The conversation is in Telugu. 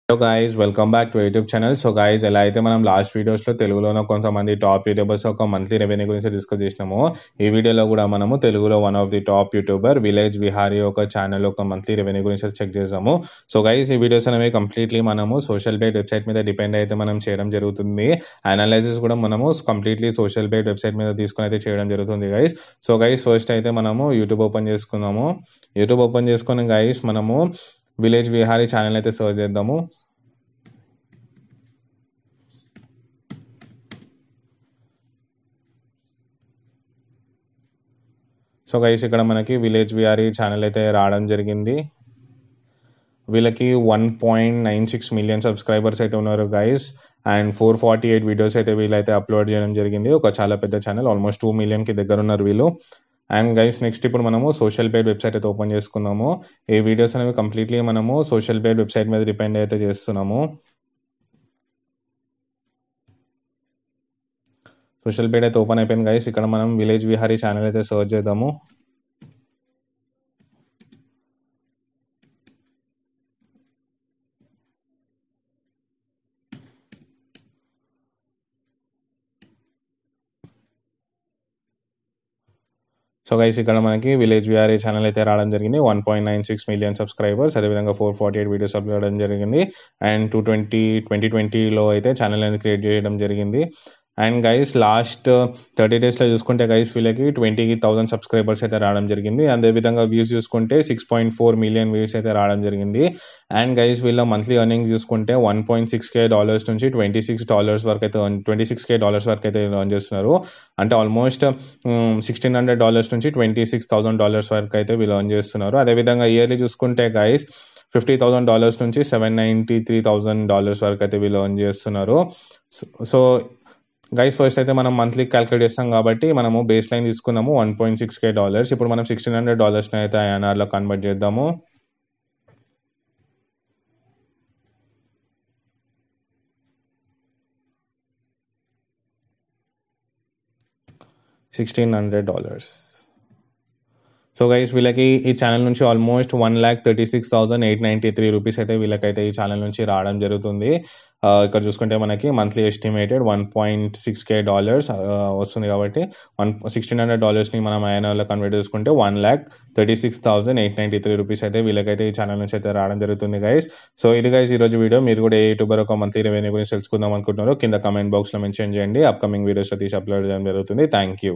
Hello guys welcome back to YouTube channel. So guys ఎలా అయితే మనం లాస్ట్ వీడియోస్లో తెలుగులోనో కొంతమంది టాప్ యూట్యూబర్స్ ఒక మంత్లీ రెవెన్యూ గురించి డిస్కస్ చేసినాము. ఈ వీడియోలో కూడా మనము తెలుగులో one of the top YouTuber village Vihari ఒక ఛానల్ ఒక మంత్లీ రెవెన్యూ గురించి చెక్ చేసాము. సో గైస్ ఈ వీడియోస్ అనేవి కంప్లీట్లీ మనము సోషల్ బేట్ వెబ్సైట్ మీద డిపెండ్ అయితే మనం చేయడం జరుగుతుంది. అనాలైసిస్ కూడా మనము కంప్లీట్లీ సోషల్ బేట్ వెబ్సైట్ మీద తీసుకొని అయితే చేయడం జరుగుతుంది గైస్. సో గైస్ ఫస్ట్ అయితే మనము యూట్యూబ్ ఓపెన్ చేసుకున్నాము. యూట్యూబ్ ఓపెన్ చేసుకుని గైస్ మనము విలేజ్ విహారీ ఛానల్ అయితే సర్చ్ చేద్దాము. సో గైస్ ఇక్కడ మనకి విలేజ్ విఆర్ఈ ఛానల్ అయితే రావడం జరిగింది. వీళ్ళకి 1.96 మిలియన్ సబ్స్క్రైబర్స్ అయితే ఉన్నారు గైస్. అండ్ 448 వీడియోస్ అయితే వీళ్ళైతే అప్లోడ్ చేయడం జరిగింది. ఒక చాలా పెద్ద ఛానల్, ఆల్మోస్ట్ 2 మిలియన్కి దగ్గర ఉన్నారు వీళ్ళు. అండ్ గైస్ నెక్స్ట్ ఇప్పుడు మనము సోషల్ పేడ్ వెబ్సైట్ అయితే ఓపెన్ చేసుకున్నాము. ఈ వీడియోస్ అనేవి కంప్లీట్లీ మనము సోషల్ పేడ్ వెబ్సైట్ మీద డిపెండ్ అయితే చేస్తున్నాము. సోషల్ పేడ్ అయితే ఓపెన్ అయిపోయింది గైస్. ఇక్కడ మనం విలేజ్ విహారీ ఛానల్ అయితే సర్చ్ చేద్దాము. సో గైస్ ఇక్కడ మనకి విలేజ్ విఆర్ఏ ఛానల్ అయితే రావడం జరిగింది. 1.96 మిలియన్ సబ్స్క్రైబర్స్, అదేవిధంగా 448 వీడియోస్ అప్లోడ్ చేయడం జరిగింది. అండ్ 2020లో అయితే ఛానల్ అనేది క్రియేట్ చేయడం జరిగింది. అండ్ గైస్ లాస్ట్ 30 డేస్లో చూసుకుంటే గైస్ వీళ్ళకి 20,000 సబ్స్క్రైబర్స్ అయితే రావడం జరిగింది. అదేవిధంగా వ్యూస్ చూసుకుంటే 6.4 మిలియన్ వ్యూస్ అయితే రావడం జరిగింది. అండ్ గైస్ వీళ్ళ మంత్లీ ఎర్నింగ్స్ చూసుకుంటే $1.6K నుంచి $26 వరకు అయితే $26K వరకు అయితే ఎర్న్ చేస్తున్నారు. అంటే ఆల్మోస్ట్ $1,600 నుంచి $26,000 వరకు అయితే వీళ్ళు ఎర్న్ చేస్తున్నారు. అదేవిధంగా ఇయర్లీ చూసుకుంటే గైస్ $50,000 నుంచి $793,000 వరకు అయితే వీళ్ళు ఎర్న్ చేస్తున్నారు. సో గైస్ ఫస్ట్ అయితే మనం మంత్లీ క్యాలిక్యులేట్ చేస్తాం కాబట్టి మనము బేస్ లైన్ తీసుకున్నాము $1.6K. ఇప్పుడు మనం $1,600 అయితే ఐఎన్ఆర్లో కన్వర్ట్ చేద్దాము. $1,600. సో గైస్ వీళ్ళకి ఈ ఛానల్ నుంచి ఆల్మోస్ట్ 1,36,893 రూపీస్ అయితే వీళ్ళకైతే ఈ ఛానల్ నుంచి రావడం జరుగుతుంది. ఇక్కడ చూసుకుంటే మనకి మంత్లీ ఎస్టిమేటెడ్ $1.6K వస్తుంది కాబట్టి $1,600ని మనం ఐఎన్ఆర్లో కన్వర్ట్ చేసుకుంటే 1,36,893 రూపీస్ అయితే వీళ్ళకైతే ఈ ఛానల్ నుంచి అయితే రావడం జరుగుతుంది గైస్. సో ఇది గైస్ ఈరోజు వీడియో. మీరు కూడా ఏ యూట్యూబర్ ఒక మంత్లీ రెవెన్యూ గురించి తెలుసుకుందాం అనుకుంటున్నారో కింద కమెంట్ బాక్స్లో మెన్షన్ చేయండి. అప్కమింగ్ వీడియోస్లో తీసి అప్లోడ్ చేయడం జరుగుతుంది. Thank you.